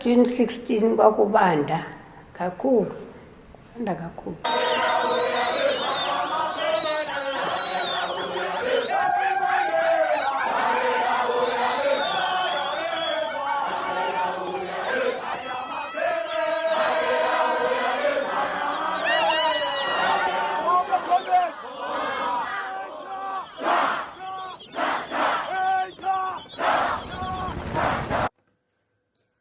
June 16 kwakubanda kakhulu, kubanda kakhulu.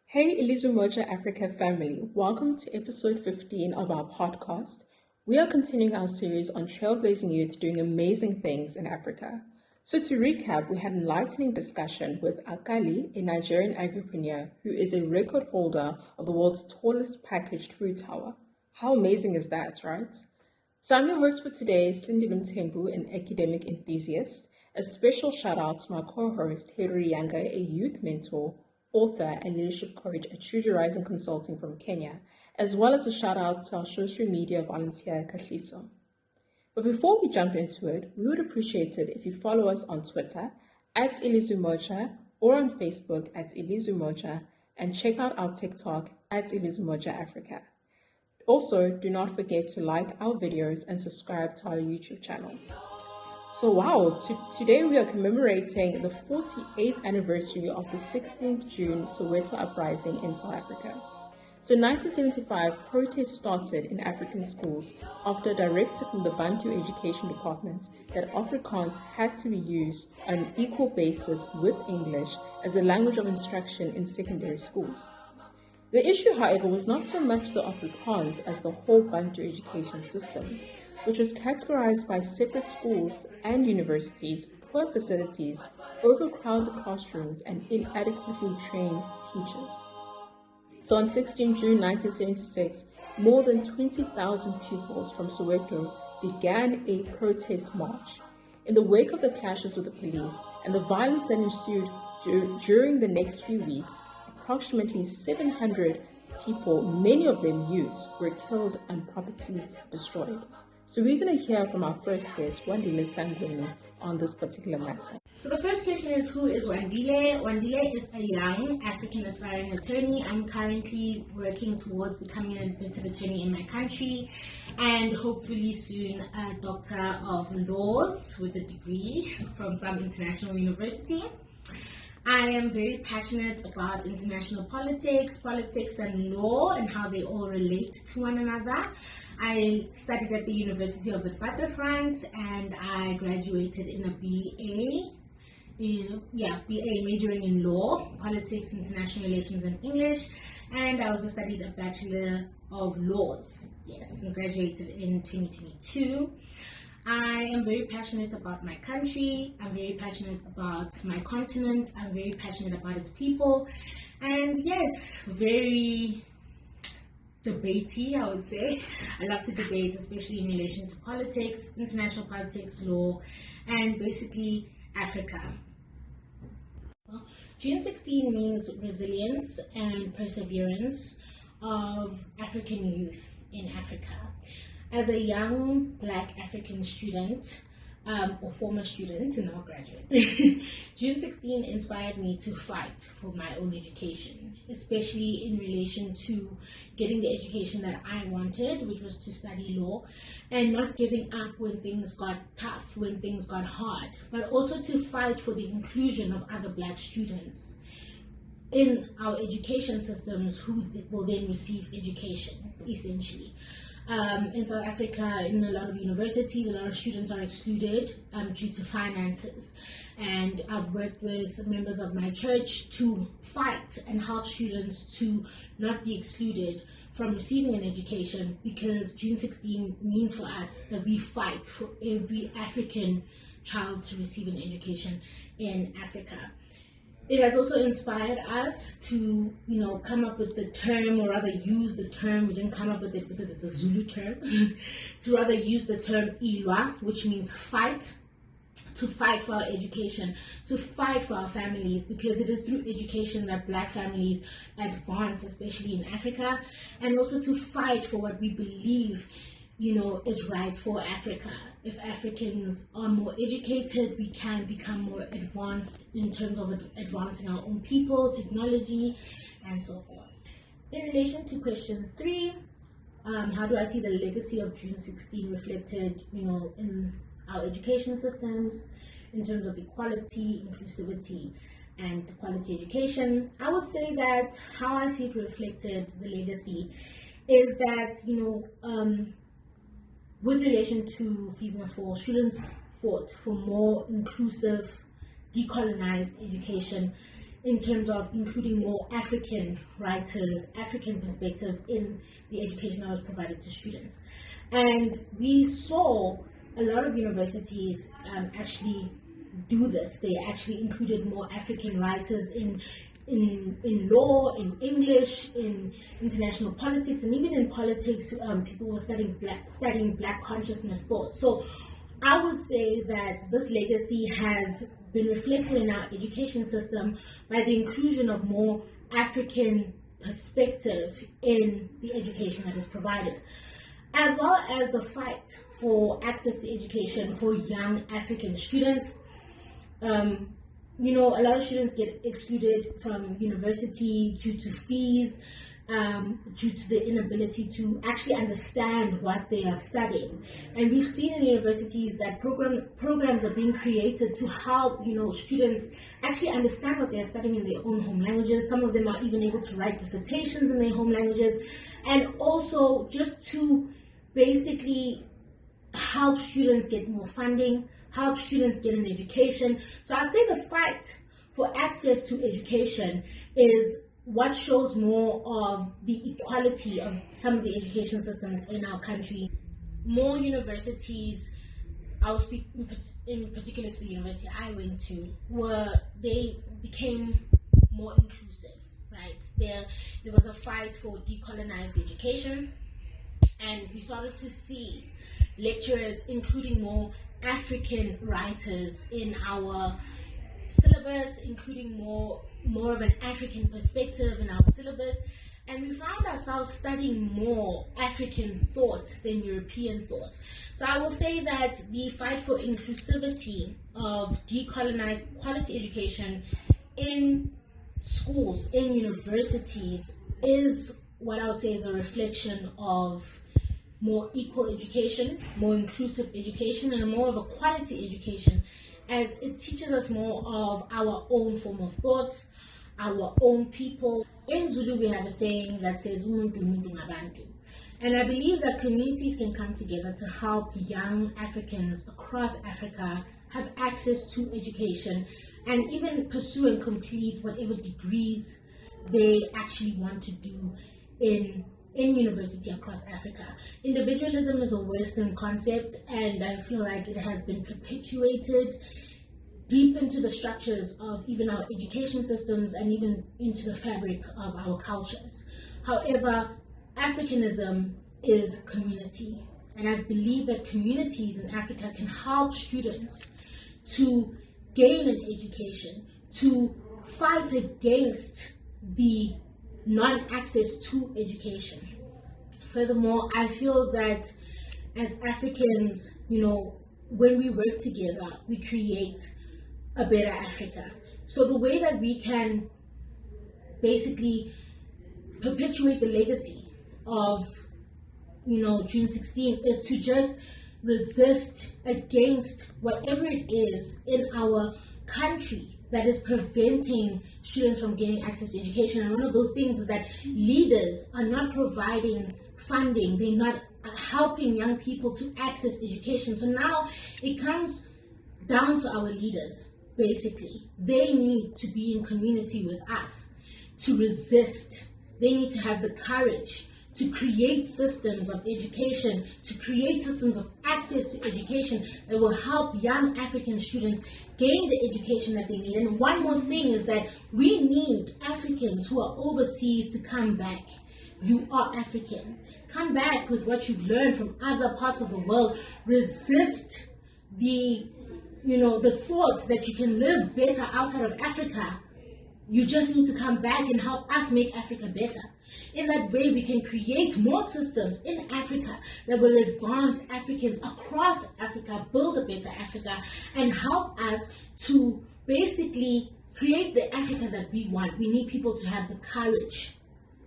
Hey Ilizwi Moja Africa family, welcome to episode 15 of our podcast. We are continuing our series on trailblazing youth doing amazing things in Africa. So to recap, we had an enlightening discussion with Akali, a Nigerian agripreneur who is a record holder of the world's tallest packaged fruit tower. How amazing is that, right? So I'm your host for today, Slindi Mthembu, an academic enthusiast. A special shout out to my co-host, Heri Yanga, a youth mentor, author and leadership coach at Choose Rising Consulting from Kenya, as well as a shout out to our social media volunteer, Kahliso. But before we jump into it, we would appreciate it if you follow us on Twitter at Ilizwi Moja or on Facebook at Ilizwi Moja, and check out our TikTok at Ilizwi Moja Africa. Also, do not forget to like our videos and subscribe to our YouTube channel. So wow, today we are commemorating the 48th anniversary of the 16th June Soweto Uprising in South Africa. So in 1975, protests started in African schools after a directive from the Bantu Education Department that Afrikaans had to be used on an equal basis with English as a language of instruction in secondary schools. The issue, however, was not so much the Afrikaans as the whole Bantu education system, which was categorized by separate schools and universities, poor facilities, overcrowded classrooms, and inadequately trained teachers. So on 16 June 1976, more than 20,000 pupils from Soweto began a protest march. In the wake of the clashes with the police and the violence that ensued during the next few weeks, approximately 700 people, many of them youths, were killed and property destroyed. So we're going to hear from our first guest, Wandile Sangweni, on this particular matter. So the first question is, who is Wandile? Wandile is a young African aspiring attorney. I'm currently working towards becoming an admitted attorney in my country, and hopefully soon a doctor of laws with a degree from some international university. I am very passionate about international politics and law and how they all relate to one another. I studied at the University of Witwatersrand and I graduated in a BA majoring in law, politics, international relations and English, and I also studied a Bachelor of Laws, and graduated in 2022. I am very passionate about my country, I'm very passionate about my continent, I'm very passionate about its people, and yes, very debatey, I would say. I love to debate, especially in relation to politics, international politics, law, and basically Africa. June 16 means resilience and perseverance of African youth in Africa. As a young Black African student, or former student and now graduate, June 16 inspired me to fight for my own education, especially in relation to getting the education that I wanted, which was to study law, and not giving up when things got tough, when things got hard, but also to fight for the inclusion of other Black students in our education systems who will then receive education, essentially. In South Africa, in a lot of universities, a lot of students are excluded due to finances. And I've worked with members of my church to fight and help students to not be excluded from receiving an education, because June 16 means for us that we fight for every African child to receive an education in Africa. It has also inspired us to, come up with the term, or rather use the term. We didn't come up with it because it's a Zulu term, to rather use the term Ilwa, which means fight, to fight for our education, to fight for our families, because it is through education that Black families advance, especially in Africa, and also to fight for what we believe is right for Africa. If Africans are more educated, we can become more advanced in terms of advancing our own people, technology, and so forth. In relation to question 3, how do I see the legacy of June 16 reflected, in our education systems in terms of equality, inclusivity, and quality education? I would say that how I see it reflected, the legacy, is that, with relation to Fees Must Fall, students fought for more inclusive, decolonized education in terms of including more African writers, African perspectives in the education that was provided to students. And we saw a lot of universities actually do this. They actually included more African writers in law, in English, in international politics, and even in politics, people were studying black consciousness thought. So I would say that this legacy has been reflected in our education system by the inclusion of more African perspective in the education that is provided, as well as the fight for access to education for young African students. A lot of students get excluded from university due to fees, due to the inability to actually understand what they are studying. And we've seen in universities that programs are being created to help, students actually understand what they're studying in their own home languages. Some of them are even able to write dissertations in their home languages, and also just to basically help students get more funding, help students get an education. So I'd say the fight for access to education is what shows more of the equality of some of the education systems in our country. More universities, I'll speak in particular to the university I went to, they became more inclusive, right? There was a fight for decolonized education, and we started to see lecturers including more African writers in our syllabus, including more of an African perspective in our syllabus, and we found ourselves studying more African thought than European thought. So I will say that the fight for inclusivity of decolonized quality education in schools, in universities, is what I would say is a reflection of more equal education, more inclusive education, and more of a quality education, as it teaches us more of our own form of thought, our own people. In Zulu, we have a saying that says, "Umuntu umuntu ngabantu." And I believe that communities can come together to help young Africans across Africa have access to education and even pursue and complete whatever degrees they actually want to do in university across Africa. Individualism is a Western concept, and I feel like it has been perpetuated deep into the structures of even our education systems and even into the fabric of our cultures. However, Africanism is community, and I believe that communities in Africa can help students to gain an education, to fight against the non-access to education. Furthermore, I feel that as Africans, when we work together, we create a better Africa. So the way that we can basically perpetuate the legacy of, June 16 is to just resist against whatever it is in our country that is preventing students from gaining access to education. And one of those things is that leaders are not providing funding. They're not helping young people to access education. So now it comes down to our leaders, basically. They need to be in community with us to resist. They need to have the courage to create systems of education, to create systems of access to education that will help young African students gain the education that they need. And one more thing is that we need Africans who are overseas to come back. You are African. Come back with what you've learned from other parts of the world. Resist the thought that you can live better outside of Africa. You just need to come back and help us make Africa better. In that way, we can create more systems in Africa that will advance Africans across Africa, build a better Africa, and help us to basically create the Africa that we want. We need people to have the courage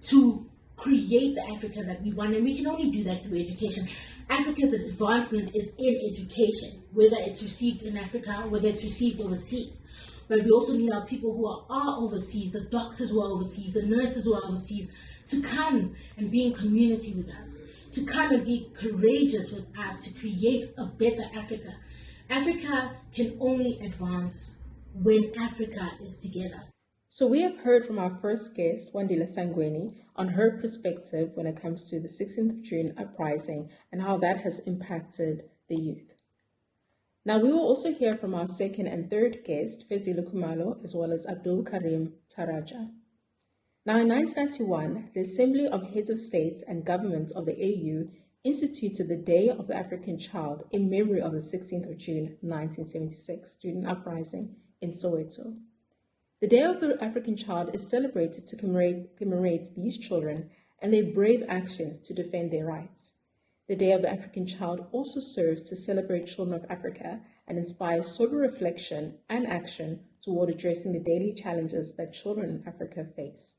to create the Africa that we want, and we can only do that through education. Africa's advancement is in education, whether it's received in Africa, whether it's received overseas. But we also need our people who are overseas, the doctors who are overseas, the nurses who are overseas, to come and be in community with us, to come and be courageous with us, to create a better Africa. Africa can only advance when Africa is together. So we have heard from our first guest, Wandile Sangweni, on her perspective when it comes to the 16th of June Uprising and how that has impacted the youth. Now we will also hear from our second and third guest, Fezile Khumalo, as well as Abdul Karim Taraja. Now in 1991, the Assembly of Heads of States and Governments of the AU instituted the Day of the African Child in memory of the 16th of June 1976 student uprising in Soweto. The Day of the African Child is celebrated to commemorate these children and their brave actions to defend their rights. The Day of the African Child also serves to celebrate children of Africa and inspire sober reflection and action toward addressing the daily challenges that children in Africa face.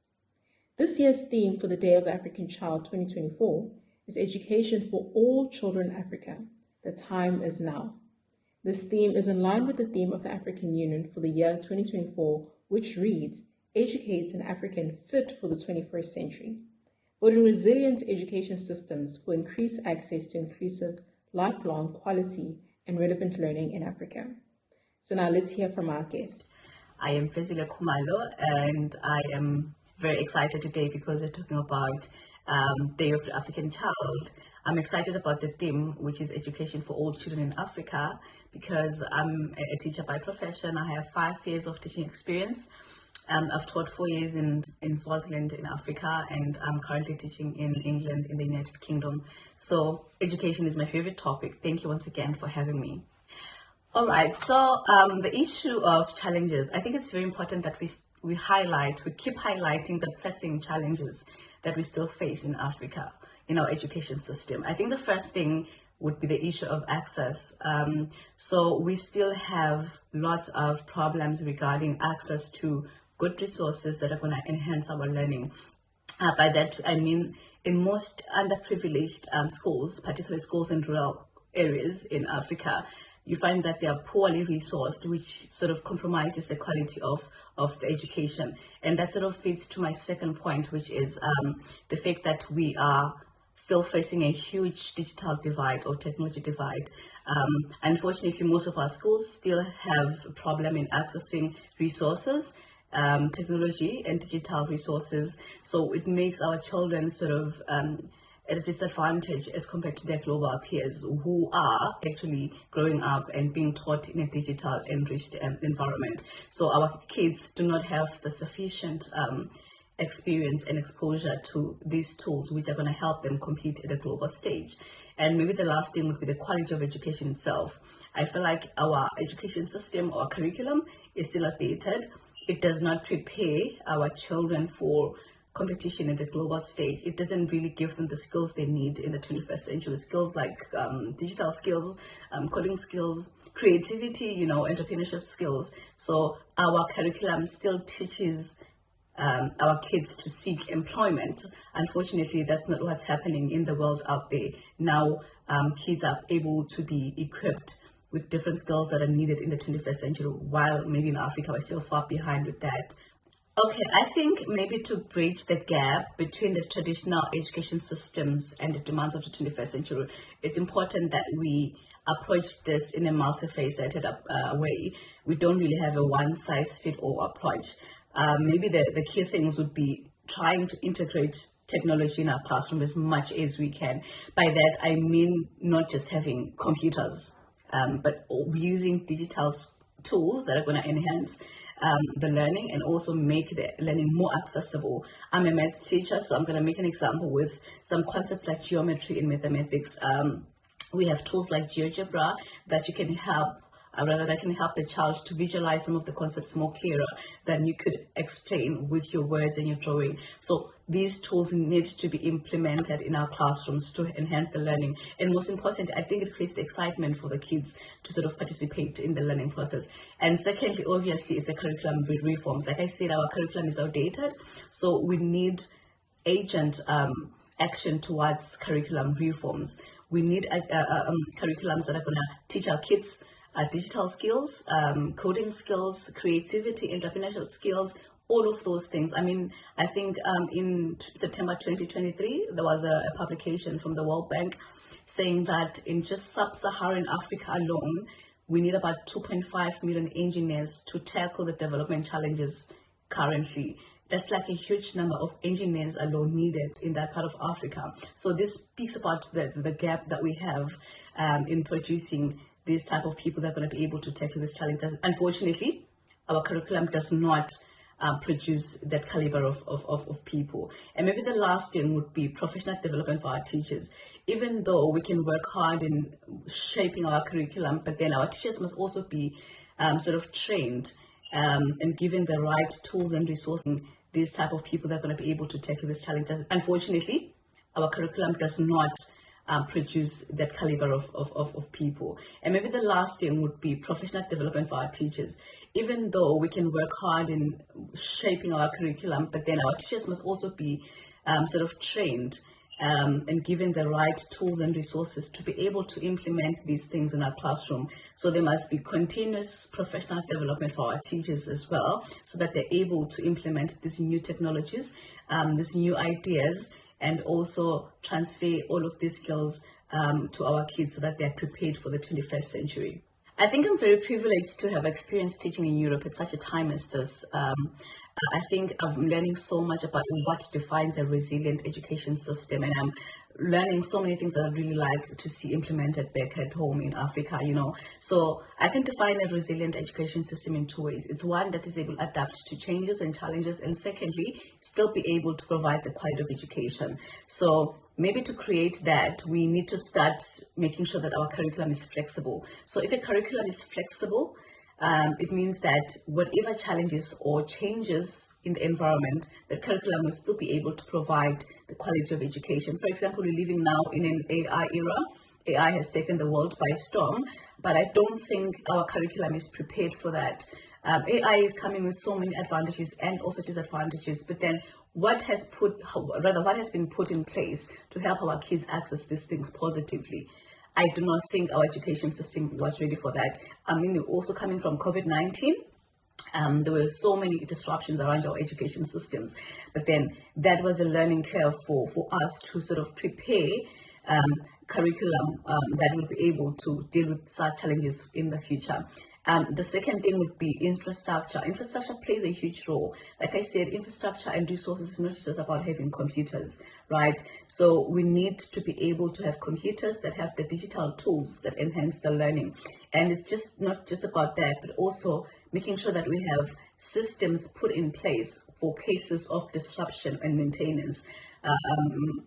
This year's theme for the Day of the African Child 2024 is Education for All Children in Africa. The time is now. This theme is in line with the theme of the African Union for the year 2024, which reads, Educate an African fit for the 21st century, building resilient education systems for increased access to inclusive, lifelong, quality, and relevant learning in Africa. So now let's hear from our guest. I am Fezile Khumalo, and I am very excited today because we're talking about Day of the African Child. I'm excited about the theme, which is education for all children in Africa, because I'm a teacher by profession. I have 5 years of teaching experience. I've taught 4 years in Swaziland in Africa, and I'm currently teaching in England in the United Kingdom. So education is my favorite topic. Thank you once again for having me. All right, so the issue of challenges, I think it's very important that we keep highlighting the pressing challenges that we still face in Africa, in our education system. I think the first thing would be the issue of access. So we still have lots of problems regarding access to good resources that are going to enhance our learning. By that, I mean in most underprivileged schools, particularly schools in rural areas in Africa, you find that they are poorly resourced, which sort of compromises the quality of the education. And that sort of feeds to my second point, which is the fact that we are still facing a huge digital divide or technology divide. Unfortunately, most of our schools still have a problem in accessing resources, technology and digital resources. So it makes our children sort of at a disadvantage as compared to their global peers who are actually growing up and being taught in a digital enriched environment. So our kids do not have the sufficient experience and exposure to these tools which are going to help them compete at a global stage. And maybe the last thing would be the quality of education itself. I feel like our education system or curriculum is still outdated. It does not prepare our children for competition at the global stage. It doesn't really give them the skills they need in the 21st century. Skills like digital skills, coding skills, creativity, entrepreneurship skills. So our curriculum still teaches our kids to seek employment. Unfortunately, that's not what's happening in the world out there. Now, kids are able to be equipped with different skills that are needed in the 21st century, while maybe in Africa we're still far behind with that. Okay, I think maybe to bridge the gap between the traditional education systems and the demands of the 21st century, it's important that we approach this in a multifaceted way. We don't really have a one-size-fits-all approach. Maybe the key things would be trying to integrate technology in our classroom as much as we can. By that, I mean not just having computers, but using digital tools that are going to enhance the learning and also make the learning more accessible. I'm a maths teacher, so I'm going to make an example with some concepts like geometry in mathematics. We have tools like GeoGebra that can help the child to visualize some of the concepts more clearer than you could explain with your words and your drawing. So these tools need to be implemented in our classrooms to enhance the learning. And most important, I think it creates the excitement for the kids to sort of participate in the learning process. And secondly, obviously, it's the curriculum reforms. Like I said, our curriculum is outdated, so we need agent action towards curriculum reforms. We need curriculums that are going to teach our kids digital skills, coding skills, creativity, entrepreneurial skills, all of those things. I mean, I think in September 2023, there was a publication from the World Bank saying that in just sub-Saharan Africa alone, we need about 2.5 million engineers to tackle the development challenges currently. That's like a huge number of engineers alone needed in that part of Africa. So this speaks about the gap that we have in producing these type of people that are going to be able to tackle these challenges. Unfortunately, our curriculum does not produce that caliber of people. And maybe the last thing would be professional development for our teachers. Even though we can work hard in shaping our curriculum, but then our teachers must also be sort of trained and given the right tools and resources. These type of people that are going to be able to tackle these challenges. Unfortunately, our curriculum does not produce that caliber of people. And maybe the last thing would be professional development for our teachers. Even though we can work hard in shaping our curriculum, but then our teachers must also be sort of trained and given the right tools and resources to be able to implement these things in our classroom. So there must be continuous professional development for our teachers as well, so that they're able to implement these new technologies, these new ideas, and also transfer all of these skills to our kids so that they're prepared for the 21st century. I think I'm very privileged to have experienced teaching in Europe at such a time as this. I think I'm learning so much about what defines a resilient education system, and I'm learning so many things that I'd really like to see implemented back at home in Africa, you know. So I can define a resilient education system in two ways. It's one that is able to adapt to changes and challenges, and secondly, still be able to provide the quality of education. So maybe to create that, we need to start making sure that our curriculum is flexible. So if a curriculum is flexible, it means that whatever challenges or changes in the environment, the curriculum will still be able to provide the quality of education. For example, we're living now in an AI era. AI has taken the world by storm, but I don't think our curriculum is prepared for that. AI is coming with so many advantages and also disadvantages, but then what has been put in place to help our kids access these things positively? I do not think our education system was ready for that. I mean, also coming from COVID-19, there were so many disruptions around our education systems, but then that was a learning curve for us to sort of prepare curriculum that will be able to deal with such challenges in the future. The second thing would be infrastructure. Infrastructure plays a huge role. Like I said, infrastructure and resources is not just about having computers, right? So we need to be able to have computers that have the digital tools that enhance the learning. And it's just not just about that, but also making sure that we have systems put in place for cases of disruption and maintenance.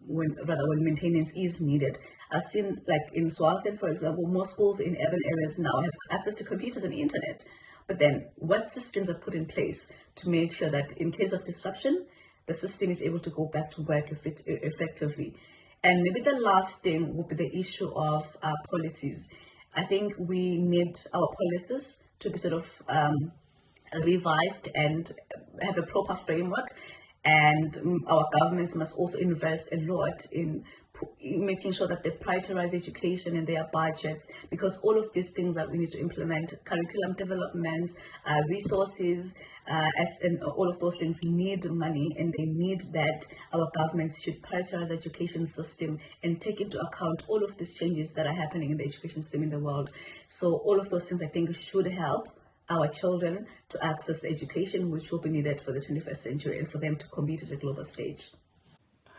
When maintenance is needed. I've seen, like in Swaziland, for example, most schools in urban areas now have access to computers and internet. But then what systems are put in place to make sure that in case of disruption, the system is able to go back to work effectively? And maybe the last thing would be the issue of policies. I think we need our policies to be sort of revised and have a proper framework. And our governments must also invest a lot in making sure that they prioritize education in their budgets, because all of these things that we need to implement, curriculum development, resources, and all of those things need money, and they need that our governments should prioritize education system and take into account all of these changes that are happening in the education system in the world. So all of those things I think should help our children to access the education which will be needed for the 21st century and for them to compete at a global stage.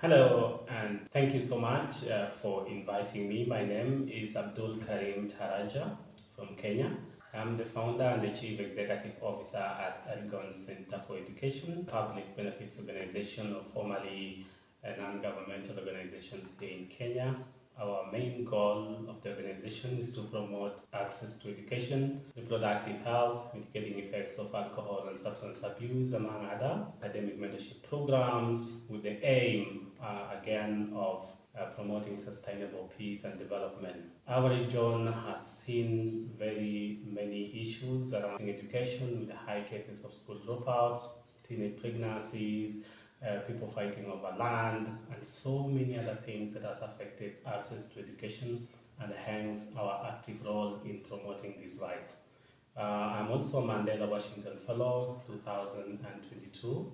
Hello, and thank you so much for inviting me. My name is Abdul Karim Taraja from Kenya. I'm the founder and the Chief Executive Officer at Elgon Center for Education, public benefits organization, or formerly a non-governmental organization here in Kenya. Our main goal of the organization is to promote access to education, reproductive health, mitigating effects of alcohol and substance abuse, among other academic mentorship programs, with the aim, again, of promoting sustainable peace and development. Our region has seen very many issues around education, with high cases of school dropouts, teenage pregnancies, people fighting over land, and so many other things that has affected access to education, and hence our active role in promoting these rights. I'm also a Mandela Washington Fellow 2022,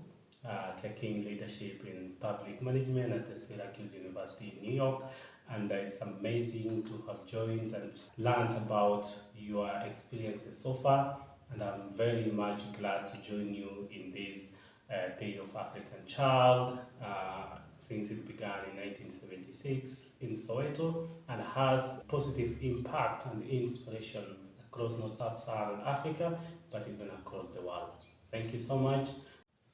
taking leadership in public management at the Syracuse University in New York. And it's amazing to have joined and learned about your experiences so far. And I'm very much glad to join you in this Day of African Child, since it began in 1976 in Soweto, and has positive impact and inspiration across not sub-Saharan Africa, but even across the world. Thank you so much.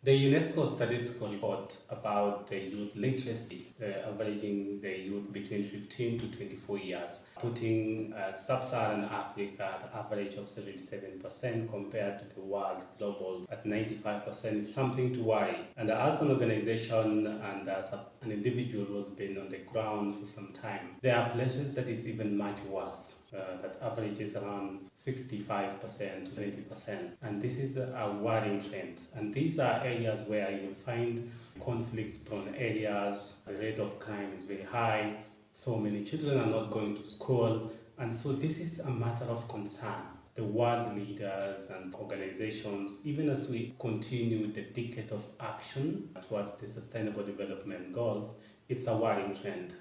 The UNESCO statistical report about the youth literacy, averaging the youth between 15 to 24 years, putting sub-Saharan Africa at an average of 77% compared to the world global at 95% is something to worry. And as an organization and as an individual who's been on the ground for some time, there are places that is even much worse. That averages around 65% to 20%. And this is a worrying trend. And these are areas where you will find conflicts-prone areas, the rate of crime is very high, so many children are not going to school. And so this is a matter of concern. The world leaders and organizations, even as we continue the decade of action towards the Sustainable Development Goals, it's a worrying trend.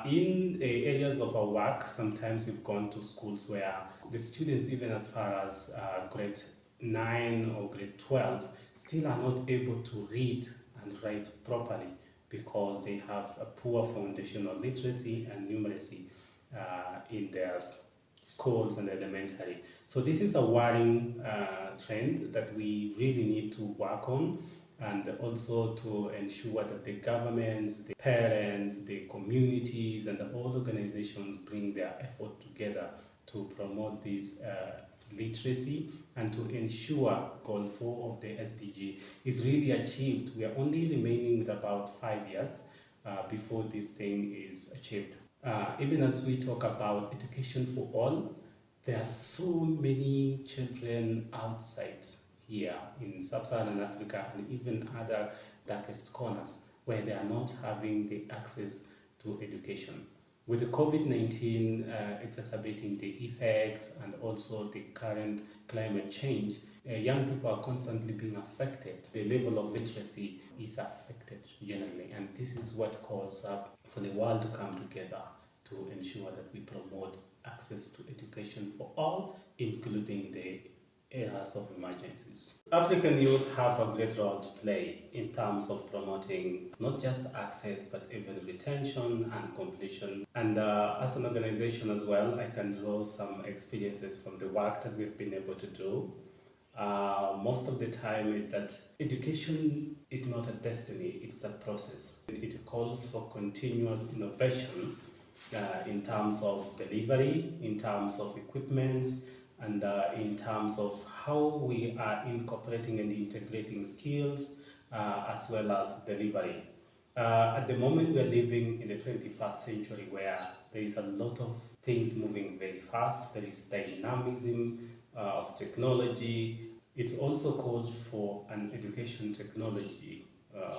In the areas of our work, sometimes we've gone to schools where the students, even as far as grade 9 or grade 12, still are not able to read and write properly because they have a poor foundational literacy and numeracy in their schools and elementary. So this is a worrying trend that we really need to work on, and also to ensure that the governments, the parents, the communities, and all organizations bring their effort together to promote this literacy and to ensure Goal 4 of the SDG is really achieved. We are only remaining with about 5 years before this thing is achieved. Even as we talk about education for all, there are so many children outside here in sub-Saharan Africa and even other darkest corners where they are not having the access to education. With the COVID-19 exacerbating the effects and also the current climate change, young people are constantly being affected. The level of literacy is affected generally, and this is what calls up for the world to come together to ensure that we promote access to education for all, including the eras of emergencies. African youth have a great role to play in terms of promoting not just access but even retention and completion. And as an organization as well, I can draw some experiences from the work that we've been able to do. Most of the time is that education is not a destiny, it's a process. It calls for continuous innovation in terms of delivery, in terms of equipment, and in terms of how we are incorporating and integrating skills as well as delivery. At the moment, we're living in the 21st century where there is a lot of things moving very fast. There is dynamism of technology. It also calls for an education technology,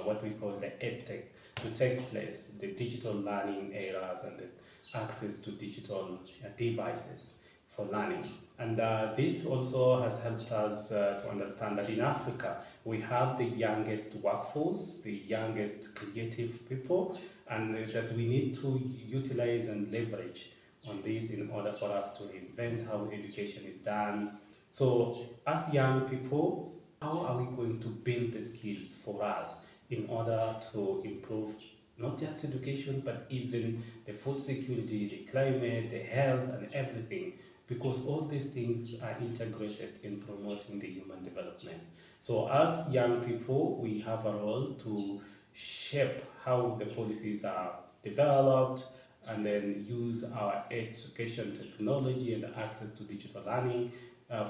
what we call the EdTech, to take place, the digital learning eras and the access to digital devices for learning. And this also has helped us to understand that in Africa, we have the youngest workforce, the youngest creative people, and that we need to utilize and leverage on this in order for us to invent how education is done. So as young people, how are we going to build the skills for us in order to improve not just education, but even the food security, the climate, the health, and everything? Because all these things are integrated in promoting the human development. So as young people, we have a role to shape how the policies are developed and then use our education technology and access to digital learning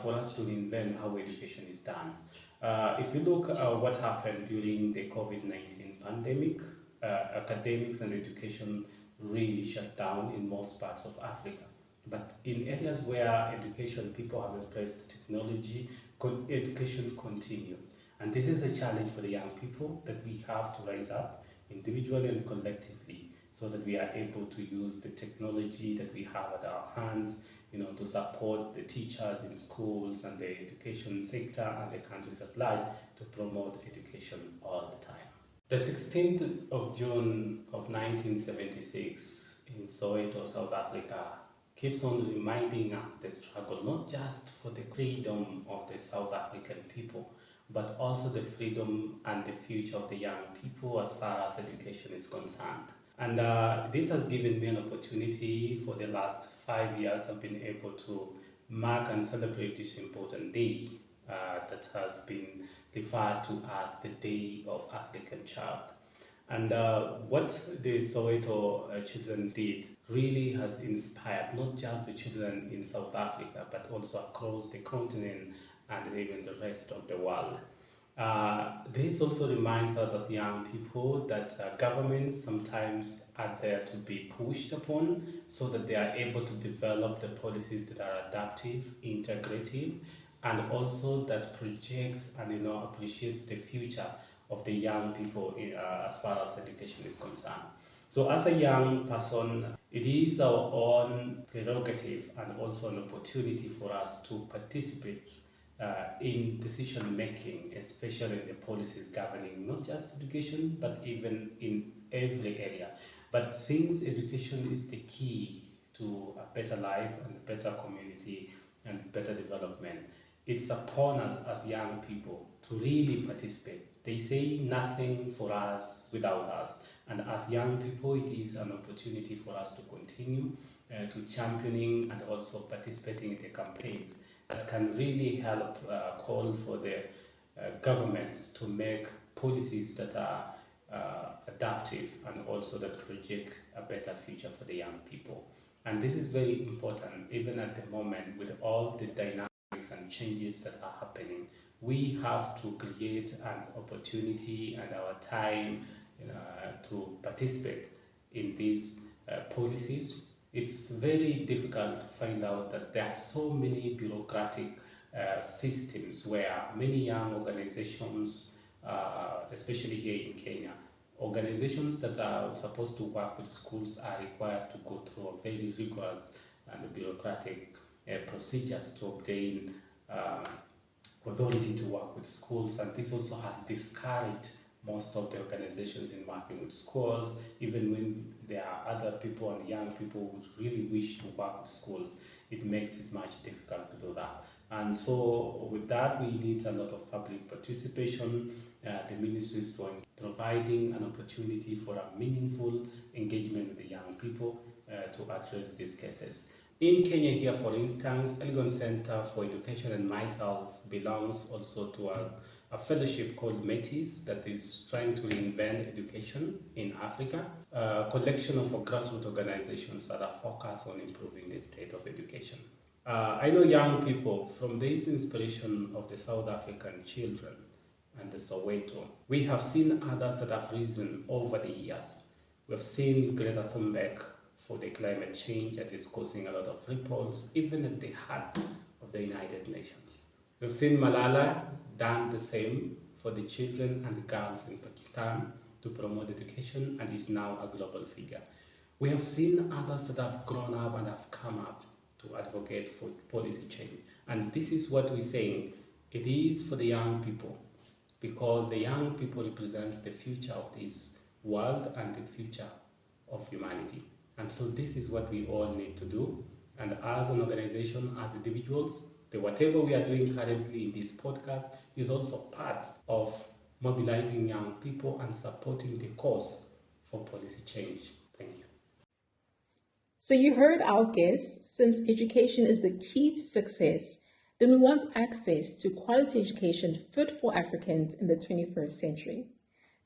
for us to invent how education is done. If you look at what happened during the COVID-19 pandemic, academics and education really shut down in most parts of Africa. But in areas where education, people have embraced technology, education continued. And this is a challenge for the young people that we have to rise up individually and collectively so that we are able to use the technology that we have at our hands, to support the teachers in schools and the education sector and the countries at large to promote education all the time. The 16th of June of 1976 in Soweto, South Africa, keeps on reminding us the struggle, not just for the freedom of the South African people, but also the freedom and the future of the young people as far as education is concerned. And this has given me an opportunity for the last 5 years. I've been able to mark and celebrate this important day that has been referred to as the Day of African Child. And what the Soweto children did really has inspired not just the children in South Africa, but also across the continent and even the rest of the world. This also reminds us as young people that governments sometimes are there to be pushed upon so that they are able to develop the policies that are adaptive, integrative, and also that projects and appreciates the future of the young people as far as education is concerned. So as a young person, it is our own prerogative and also an opportunity for us to participate in decision making, especially in the policies governing not just education, but even in every area. But since education is the key to a better life and a better community and better development, it's upon us as young people to really participate. They say nothing for us without us. And as young people, it is an opportunity for us to continue to championing and also participating in the campaigns that can really help call for the governments to make policies that are adaptive and also that project a better future for the young people. And this is very important, even at the moment with all the dynamics and changes that are happening. We have to create an opportunity and our time to participate in these policies. It's very difficult to find out that there are so many bureaucratic systems where many young organizations, especially here in Kenya, organizations that are supposed to work with schools are required to go through a very rigorous and bureaucratic procedures to obtain authority to work with schools, and this also has discouraged most of the organizations in working with schools, even when there are other people and young people who really wish to work with schools. It makes it much difficult to do that. And so with that, we need a lot of public participation. The ministry is providing an opportunity for a meaningful engagement with the young people to address these cases. In Kenya here, for instance, Elgon Center for Education and myself belongs also to a fellowship called METIS that is trying to reinvent education in Africa, a collection of grassroots organizations that are focused on improving the state of education. I know young people from this inspiration of the South African children and the Soweto. We have seen others that have risen over the years. We've seen Greta Thunberg for the climate change that is causing a lot of ripples, even at the heart of the United Nations. We've seen Malala done the same for the children and the girls in Pakistan to promote education and is now a global figure. We have seen others that have grown up and have come up to advocate for policy change. And this is what we're saying. It is for the young people, because the young people represents the future of this world and the future of humanity. And so this is what we all need to do. And as an organization, as individuals, whatever we are doing currently in this podcast is also part of mobilizing young people and supporting the cause for policy change. Thank you. So you heard our guests. Since education is the key to success, then we want access to quality education fit for Africans in the 21st century.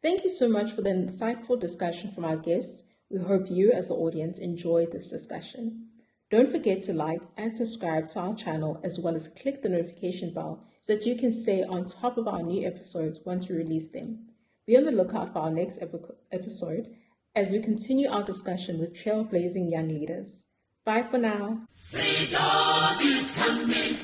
Thank you so much for the insightful discussion from our guests. We hope you as the audience enjoyed this discussion. Don't forget to like and subscribe to our channel, as well as click the notification bell so that you can stay on top of our new episodes once we release them. Be on the lookout for our next episode as we continue our discussion with trailblazing young leaders. Bye for now. Freedom is coming.